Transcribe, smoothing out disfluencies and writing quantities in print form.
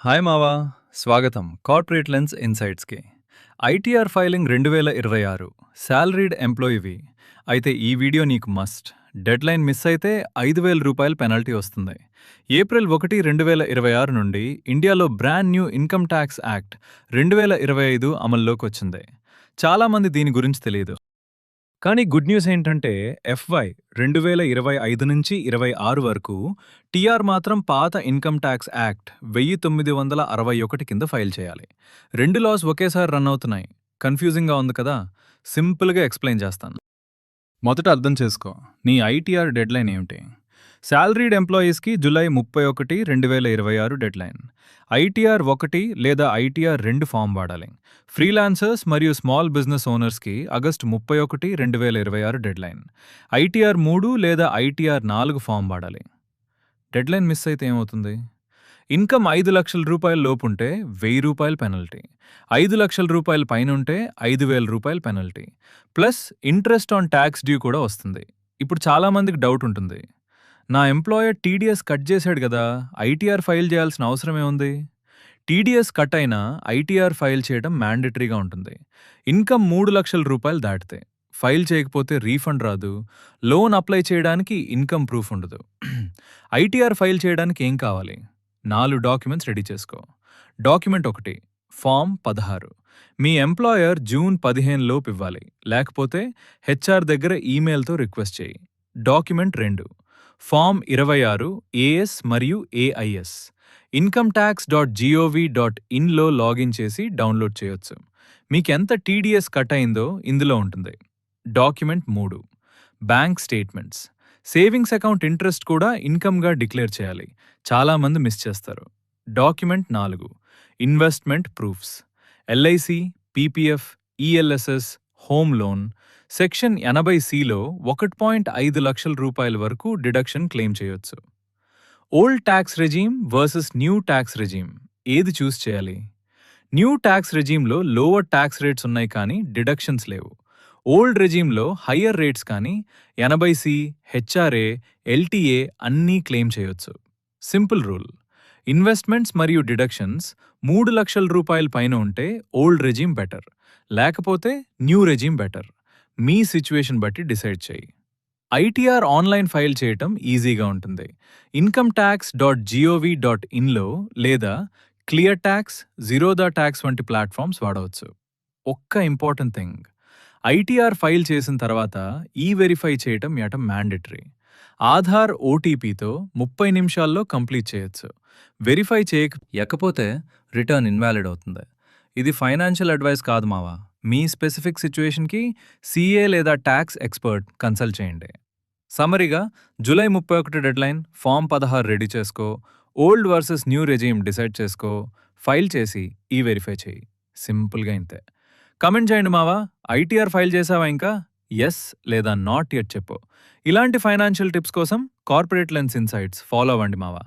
Hi మావా, స్వాగతం corporate lens ఇన్సైట్స్కి. ఐటీఆర్ ఫైలింగ్ 2026 శాలరీడ్ ఎంప్లాయీవి అయితే ఈ వీడియో నీకు మస్ట్. డెడ్లైన్ మిస్ అయితే రూ. 5,000 పెనాల్టీ వస్తుంది. ఏప్రిల్ 1, 2026 నుండి ఇండియాలో brand new income tax act 2025 అమల్లోకి వచ్చింది. చాలామంది దీని గురించి తెలియదు. కానీ గుడ్ న్యూస్ ఏంటంటే FY 2025 నుంచి 26 వరకు టీఆర్ మాత్రం పాత ఇన్కమ్ ట్యాక్స్ యాక్ట్ 1961 కింద ఫైల్ చేయాలి. 2 లాస్ ఒకేసారి రన్ అవుతున్నాయి. కన్ఫ్యూజింగ్గా ఉంది కదా? సింపుల్గా ఎక్స్ప్లెయిన్ చేస్తాను. మొదట అర్థం చేసుకో, నీ ఐటీఆర్ డెడ్లైన్ ఏమిటి? శాలరీడ్ ఎంప్లాయీస్కి జూలై 31, 2026 డెడ్లైన్. ఐటీఆర్ 1 లేదా ఐటీఆర్ 2 ఫామ్ వాడాలి. ఫ్రీలాన్సర్స్ మరియు స్మాల్ బిజినెస్ ఓనర్స్కి ఆగస్టు 31, 2026 డెడ్లైన్. ఐటీఆర్ 3 లేదా ఐటీఆర్ 4 ఫామ్ వాడాలి. డెడ్లైన్ మిస్ అయితే ఏమవుతుంది? ఇన్కమ్ 5 లక్షల రూపాయల లోపుంటే రూ. 1000 పెనల్టీ, 5 లక్షల రూపాయల పైనుంటే 5,000 రూపాయల penalty, plus interest on tax due కూడా వస్తుంది. ఇప్పుడు చాలామందికి డౌట్ ఉంటుంది, నా ఎంప్లాయర్ టీడీఎస్ కట్ చేశాడు కదా, ఐటీఆర్ ఫైల్ చేయాల్సిన అవసరమే ఉంది? టీడీఎస్ కట్ అయినా ఐటీఆర్ ఫైల్ చేయడం మ్యాండేటరీగా ఉంటుంది. ఇన్కమ్ 3 లక్షల రూపాయలు దాటితే ఫైల్ చేయకపోతే రీఫండ్ రాదు. లోన్ అప్లై చేయడానికి ఇన్కమ్ ప్రూఫ్ ఉండదు. ఐటీఆర్ ఫైల్ చేయడానికి ఏం కావాలి? 4 డాక్యుమెంట్స్ రెడీ చేసుకో. Document 1, form 16. మీ ఎంప్లాయర్ జూన్ 15 లోపు ఇవ్వాలి, లేకపోతే హెచ్ఆర్ దగ్గర ఈమెయిల్తో రిక్వెస్ట్ చేయి. డాక్యుమెంట్ 2, ఫామ్ 26 ఏఎస్ మరియు ఏఐఎస్. incometax.gov.inలో లాగిన్ చేసి డౌన్లోడ్ చేయొచ్చు. మీకెంత టీడీఎస్ కట్ అయిందో ఇందులో ఉంటుంది. డాక్యుమెంట్ 3, bank statements. Savings account interest కూడా ఇన్కమ్గా డిక్లేర్ చేయాలి. చాలామంది మిస్ చేస్తారు. Document 4, investment proofs. LIC, PPF, ELSS, home loan. Section 80Cలో 1.5 లక్షల రూపాయల వరకు డిడక్షన్ క్లెయిమ్ చేయొచ్చు. Old tax regime versus new tax regime, ఏది చూస్ చేయాలి? న్యూ ట్యాక్స్ రెజీమ్లో లోవర్ ట్యాక్స్ రేట్స్ ఉన్నాయి కానీ డిడక్షన్స్ లేవు. ఓల్డ్ రెజీమ్లో హయ్యర్ రేట్స్ కానీ 80C, హెచ్ఆర్ఏ, ఎల్టీఏ అన్నీ క్లెయిమ్ చేయొచ్చు. సింపుల్ రూల్, ఇన్వెస్ట్మెంట్స్ మరియు డిడక్షన్స్ 3 లక్షల రూపాయల పైన ఉంటే ఓల్డ్ రెజీమ్ బెటర్, లేకపోతే న్యూ రెజీమ్ బెటర్. మీ సిచ్యువేషన్ బట్టి డిసైడ్ చేయి. ఐటీఆర్ ఆన్లైన్ ఫైల్ చేయటం ఈజీగా ఉంటుంది. incometax.gov.inలో లేదా క్లియర్ ట్యాక్స్, జీరోదా ట్యాక్స్ వంటి ప్లాట్ఫామ్స్ వాడవచ్చు. ఒక్క ఇంపార్టెంట్ థింగ్, ఐటీఆర్ ఫైల్ చేసిన తర్వాత వెరిఫై చేయటం మ్యాండేటరీ. ఆధార్ ఓటీపీతో 30 నిమిషాల్లో కంప్లీట్ చేయొచ్చు. వెరిఫై చేయకపోతే రిటర్న్ ఇన్వాలిడ్ అవుతుంది. ఇది ఫైనాన్షియల్ అడ్వైస్ కాదు మావా. మీ స్పెసిఫిక్ సిచ్యువేషన్కి సీఏ లేదా ట్యాక్స్ ఎక్స్పర్ట్ కన్సల్ట్ చేయండి. సమరీగా, జూలై 31 డెడ్లైన్, ఫామ్ 16 రెడీ చేసుకో, old versus new regime decide చేసుకో, ఫైల్ చేసి వెరిఫై చేయి. సింపుల్గా ఇంతే. కమెంట్ చేయండి మావా, ఐటీఆర్ ఫైల్ చేసావా ఇంకా? ఎస్ లేదా నాట్ యెట్ చెప్పు. ఇలాంటి ఫైనాన్షియల్ టిప్స్ కోసం కార్పొరేట్ లెన్స్ ఇన్సైట్స్ ఫాలో అవ్వండి మావా.